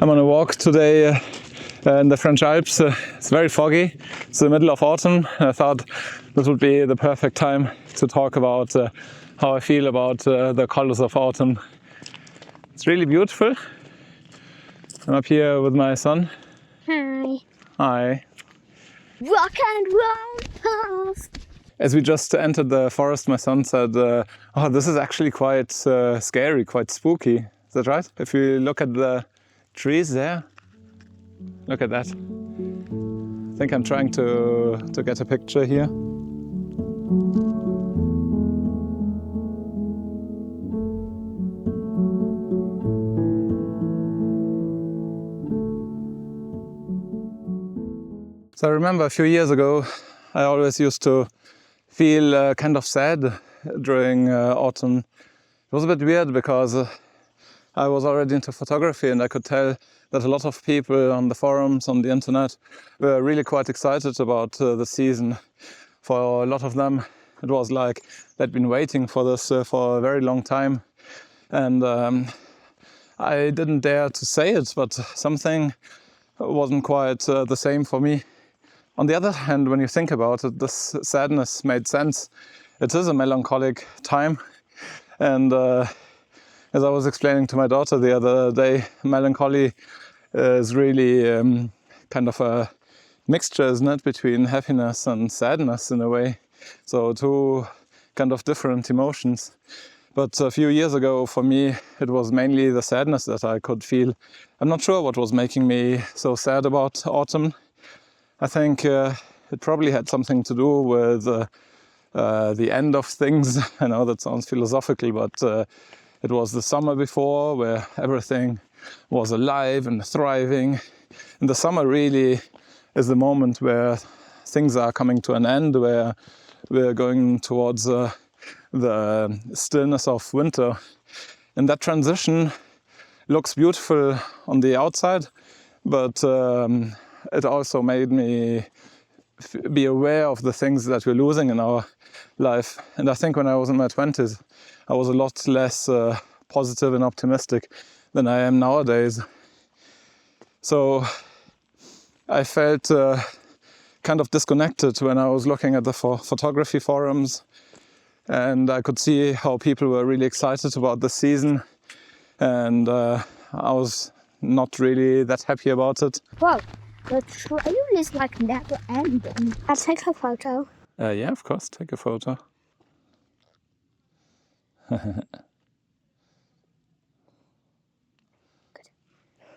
I'm on a walk today in the French Alps. It's very foggy. It's the middle of autumn. I thought this would be the perfect time to talk about how I feel about the colors of autumn. It's really beautiful. I'm up here with my son. Hi. Hi. Rock and roll past. As we just entered the forest, my son said, oh, this is actually quite scary, quite spooky. Is that right? If you look at the trees there, look at that. I think I'm trying to get a picture here. So I remember a few years ago, I always used to feel kind of sad during autumn. It was a bit weird because I was already into photography and I could tell that a lot of people on the forums, on the internet, were really quite excited about the season. For a lot of them, it was like they'd been waiting for this for a very long time. And I didn't dare to say it, but something wasn't quite the same for me. On the other hand, when you think about it, this sadness made sense. It is a melancholic time. And as I was explaining to my daughter the other day, melancholy is really kind of a mixture, isn't it, between happiness and sadness in a way. So two kind of different emotions. But a few years ago, for me, it was mainly the sadness that I could feel. I'm not sure what was making me so sad about autumn. I think it probably had something to do with the end of things. I know that sounds philosophical, but it was the summer before where everything was alive and thriving. And the summer really is the moment where things are coming to an end, where we're going towards the stillness of winter. And that transition looks beautiful on the outside, but it also made me be aware of the things that we're losing in our life. And I think when I was in my 20s, I was a lot less positive and optimistic than I am nowadays. So I felt kind of disconnected when I was looking at the photography forums, and I could see how people were really excited about the season, and I was not really that happy about it. Whoa, the trail is like never ending. I'll take a photo. Yeah, of course, take a photo.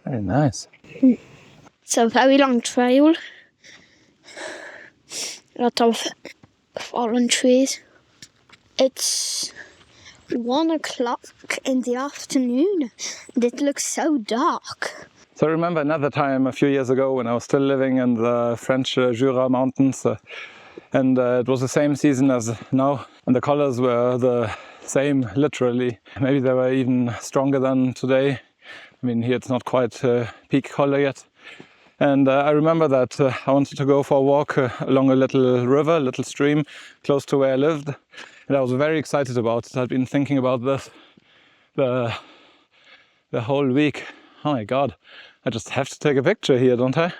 Very nice. It's a very long trail. A lot of fallen trees. It's 1 o'clock in the afternoon and it looks so dark. So I remember another time a few years ago when I was still living in the French Jura mountains, and it was the same season as now, and the colors were the same, literally. Maybe they were even stronger than today. I mean, here it's not quite peak color yet. And I remember that I wanted to go for a walk along a little river, a little stream close to where I lived. And I was very excited about it. I'd been thinking about this the whole week. Oh my God, I just have to take a picture here, don't I?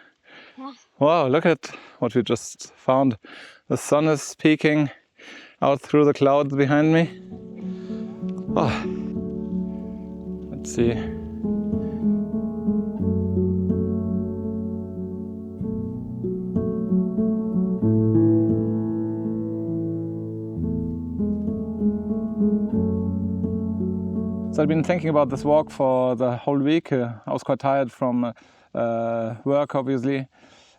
Yeah. Wow, look at what we just found. The sun is peeking out through the clouds behind me. Oh, let's see. So I've been thinking about this walk for the whole week. I was quite tired from work, obviously.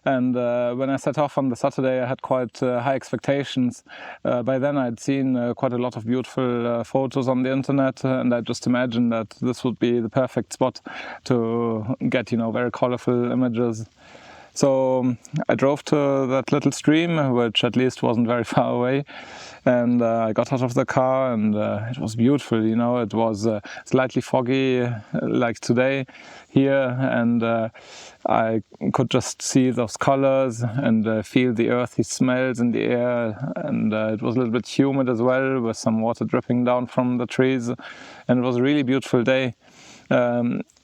And when I set off on the Saturday, I had quite high expectations. By then I'd seen quite a lot of beautiful photos on the internet, and I just imagined that this would be the perfect spot to get, very colorful images. So I drove to that little stream, which at least wasn't very far away, and I got out of the car, and it was beautiful. It was slightly foggy like today here, and I could just see those colors and feel the earthy smells in the air, and it was a little bit humid as well, with some water dripping down from the trees, and it was a really beautiful day.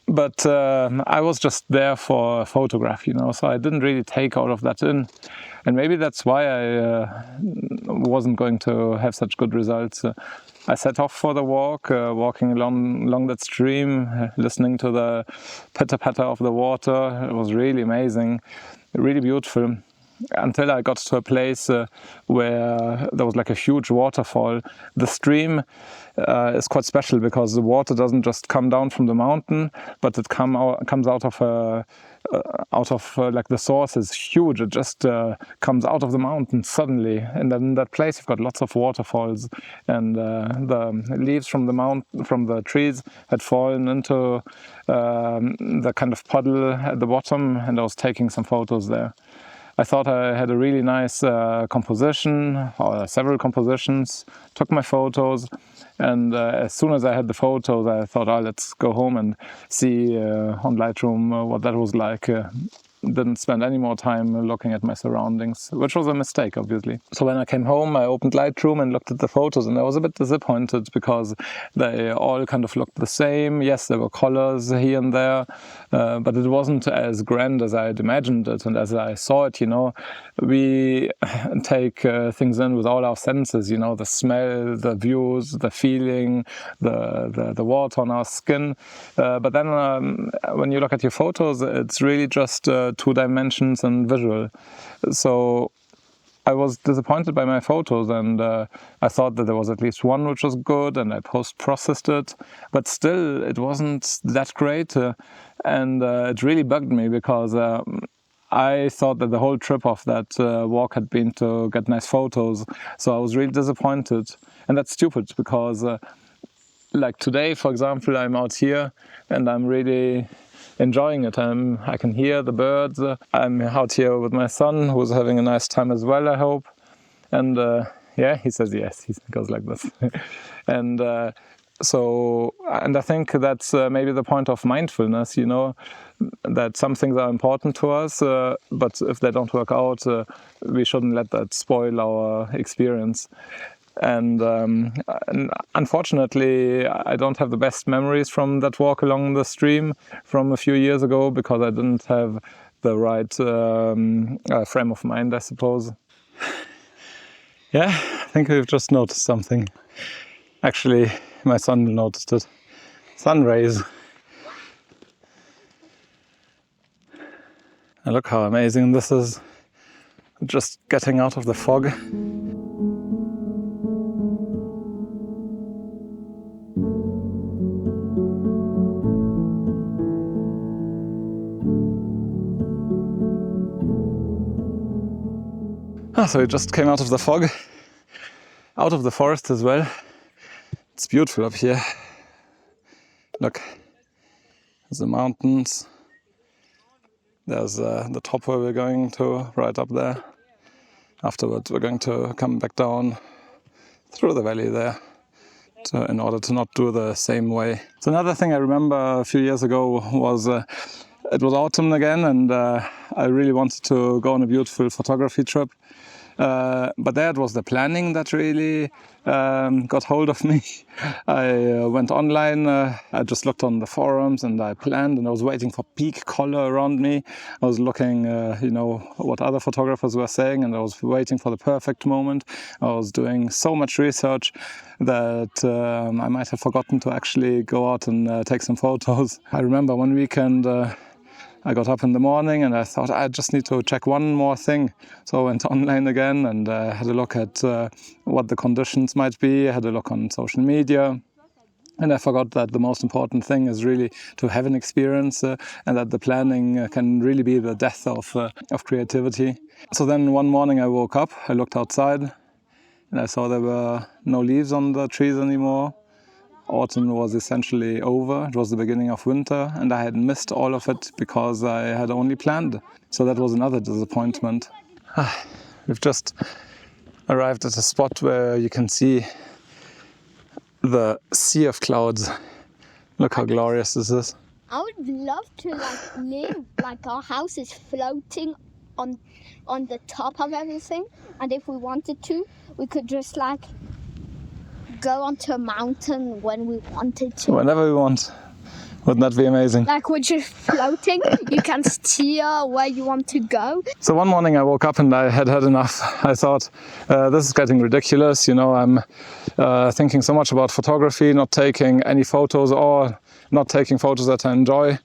But I was just there for a photograph, so I didn't really take all of that in. And maybe that's why I wasn't going to have such good results. I set off for the walk, walking along that stream, listening to the pitter-patter of the water. It was really amazing, really beautiful. Until I got to a place where there was like a huge waterfall. The stream is quite special because the water doesn't just come down from the mountain, but it comes out of like the source is huge. It just comes out of the mountain suddenly, and then in that place you've got lots of waterfalls, and the leaves from the trees had fallen into the kind of puddle at the bottom, and I was taking some photos there. I thought I had a really nice composition, or several compositions, took my photos, and as soon as I had the photos I thought, let's go home and see on Lightroom what that was like. Didn't spend any more time looking at my surroundings, which was a mistake, obviously. So when I came home, I opened Lightroom and looked at the photos, and I was a bit disappointed because they all kind of looked the same. Yes, there were colors here and there, but it wasn't as grand as I had imagined it and as I saw it. We take things in with all our senses, the smell, the views, the feeling, the water on our skin. But then when you look at your photos, it's really just 2 dimensions and visual. So I was disappointed by my photos, and I thought that there was at least one which was good, and I post-processed it, but still it wasn't that great, and it really bugged me because I thought that the whole trip of that walk had been to get nice photos, so I was really disappointed. And that's stupid because like today, for example, I'm out here and I'm really enjoying it. I can hear the birds. I'm out here with my son, who's having a nice time as well, I hope. And yeah, he says yes, he goes like this. And I think that's maybe the point of mindfulness, that some things are important to us, but if they don't work out, we shouldn't let that spoil our experience. And unfortunately, I don't have the best memories from that walk along the stream from a few years ago because I didn't have the right frame of mind, I suppose. Yeah, I think we've just noticed something. Actually, my son noticed it. Sun rays. And look how amazing this is. Just getting out of the fog. So we just came out of the fog, out of the forest as well. It's beautiful up here. Look, there's the mountains. There's the top where we're going to, right up there. Afterwards we're going to come back down through the valley there in order to not do the same way. So another thing I remember a few years ago was it was autumn again, and I really wanted to go on a beautiful photography trip. But that was the planning that really got hold of me. I went online, I just looked on the forums and I planned, and I was waiting for peak color around me. I was looking, what other photographers were saying, and I was waiting for the perfect moment. I was doing so much research that I might have forgotten to actually go out and take some photos. I remember one weekend, I got up in the morning and I thought I just need to check one more thing. So I went online again and had a look at what the conditions might be. I had a look on social media. And I forgot that the most important thing is really to have an experience and that the planning can really be the death of creativity. So then one morning I woke up, I looked outside and I saw there were no leaves on the trees anymore. Autumn was essentially over. It was the beginning of winter, and I had missed all of it because I had only planned. So that was another disappointment. We've just arrived at a spot where you can see the sea of clouds. Look how glorious this is. I would love to live like our house is floating on the top of everything, and if we wanted to, we could just go onto a mountain when we wanted to. Whenever we want. Wouldn't that be amazing? Like when you're floating, you can steer where you want to go. So one morning I woke up and I had had enough. I thought, this is getting ridiculous. You know, I'm thinking so much about photography, not taking any photos or not taking photos that I enjoy,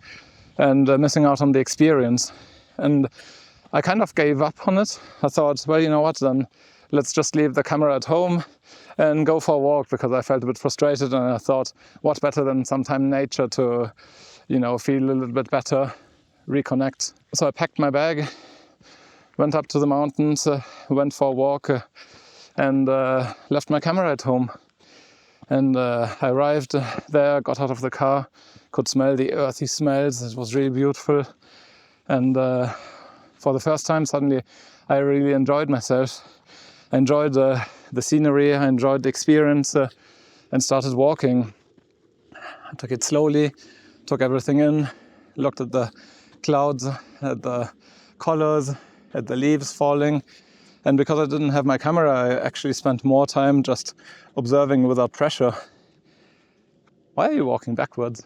and missing out on the experience. And I kind of gave up on it. I thought, well, you know what, then let's just leave the camera at home and go for a walk, because I felt a bit frustrated, and I thought, what better than sometime in nature to, you know, feel a little bit better, reconnect. So I packed my bag, went up to the mountains, went for a walk, and left my camera at home. And I arrived there, got out of the car, could smell the earthy smells. It was really beautiful. And for the first time, suddenly, I really enjoyed myself. I enjoyed the scenery, I enjoyed the experience, and started walking. I took it slowly, took everything in, looked at the clouds, at the colors, at the leaves falling. And because I didn't have my camera, I actually spent more time just observing without pressure. Why are you walking backwards?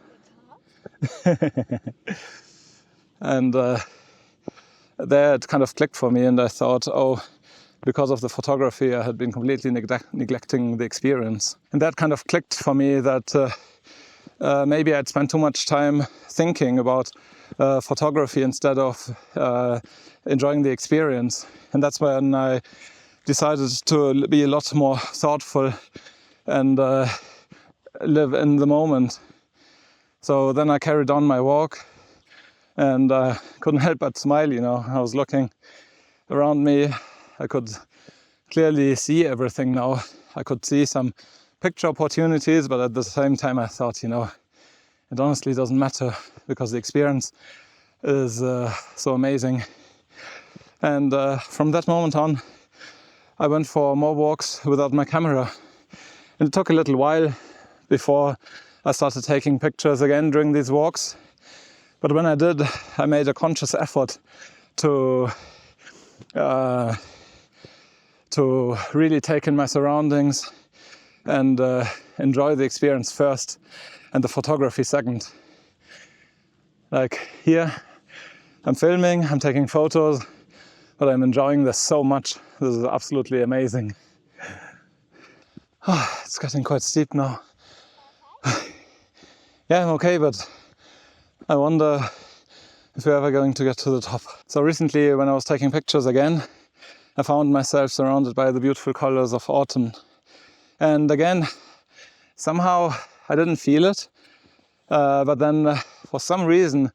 And there it kind of clicked for me, and I thought, oh, because of the photography, I had been completely neglecting the experience. And that kind of clicked for me that maybe I'd spent too much time thinking about photography instead of enjoying the experience. And that's when I decided to be a lot more thoughtful and live in the moment. So then I carried on my walk, and I couldn't help but smile, you know. I was looking around me. I could clearly see everything now. I could see some picture opportunities, but at the same time I thought, you know, it honestly doesn't matter, because the experience is so amazing. And from that moment on, I went for more walks without my camera. And it took a little while before I started taking pictures again during these walks. But when I did, I made a conscious effort to really take in my surroundings and enjoy the experience first and the photography second. Like here, I'm filming, I'm taking photos, but I'm enjoying this so much. This is absolutely amazing. Oh, it's getting quite steep now. Yeah, I'm okay, but I wonder if we're ever going to get to the top. So recently, when I was taking pictures again, I found myself surrounded by the beautiful colors of autumn. And again, somehow I didn't feel it. But then for some reason,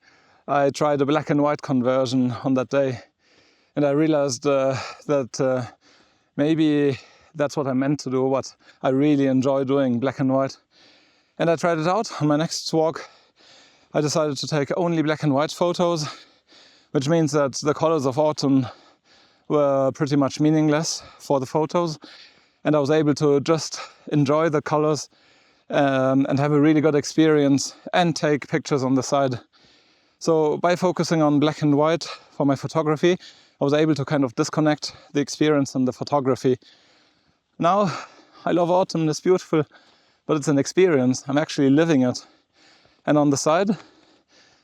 I tried a black and white conversion on that day. And I realized that maybe that's what I meant to do, what I really enjoy doing, black and white. And I tried it out on my next walk. I decided to take only black and white photos, which means that the colors of autumn were pretty much meaningless for the photos. And I was able to just enjoy the colors and have a really good experience and take pictures on the side. So by focusing on black and white for my photography, I was able to kind of disconnect the experience and the photography. Now, I love autumn, it's beautiful, but it's an experience. I'm actually living it. And on the side,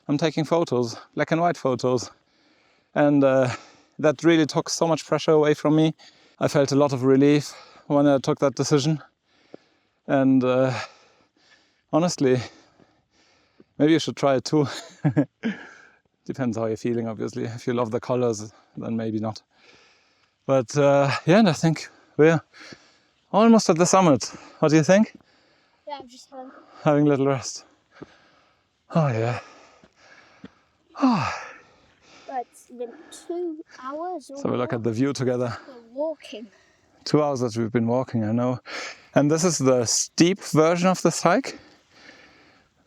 I'm taking photos, black and white photos. And that really took so much pressure away from me. I felt a lot of relief when I took that decision. And honestly, maybe you should try it too. Depends how you're feeling, obviously. If you love the colors, then maybe not. But yeah, and I think we're almost at the summit. What do you think? Yeah, I'm just Having a little rest. Oh yeah. Oh. But it's been 2 hours. So we look at the view together. We're walking. 2 hours that we've been walking, I know. And this is the steep version of this hike.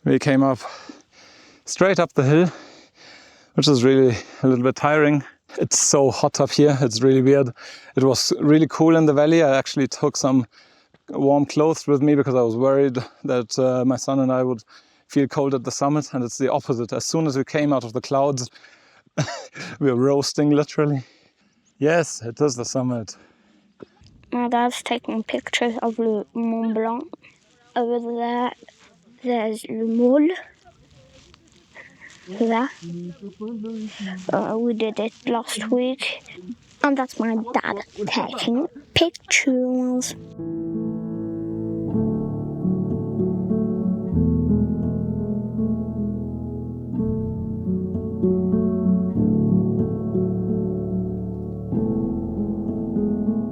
We came up straight up the hill, which is really a little bit tiring. It's so hot up here, it's really weird. It was really cool in the valley. I actually took some warm clothes with me because I was worried that my son and I would feel cold at the summit, and it's the opposite. As soon as we came out of the clouds, we were roasting literally. Yes, it is the summit. My dad's taking pictures of Le Mont Blanc. Over there, there's Le Mole. that. We did it last week. And that's my dad taking pictures.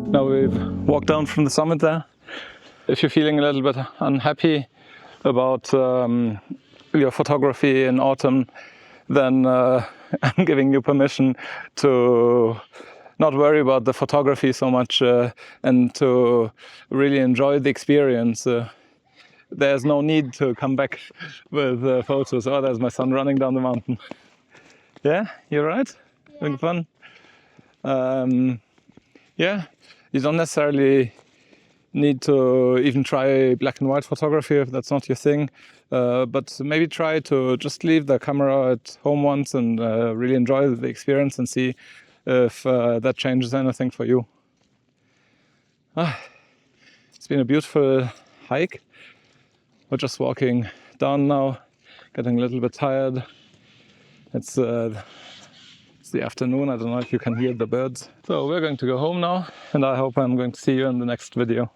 Now we've walked down from the summit there. If you're feeling a little bit unhappy about your photography in autumn, then I'm giving you permission to not worry about the photography so much and to really enjoy the experience. There's no need to come back with photos. Oh, there's my son running down the mountain. Yeah, you're right? Having fun? Yeah, you don't necessarily need to even try black and white photography if that's not your thing. But maybe try to just leave the camera at home once and really enjoy the experience and see if that changes anything for you. It's been a beautiful hike. We're just walking down now, getting a little bit tired. It's the afternoon. I don't know if you can hear the birds. So we're going to go home now, and I hope I'm going to see you in the next video.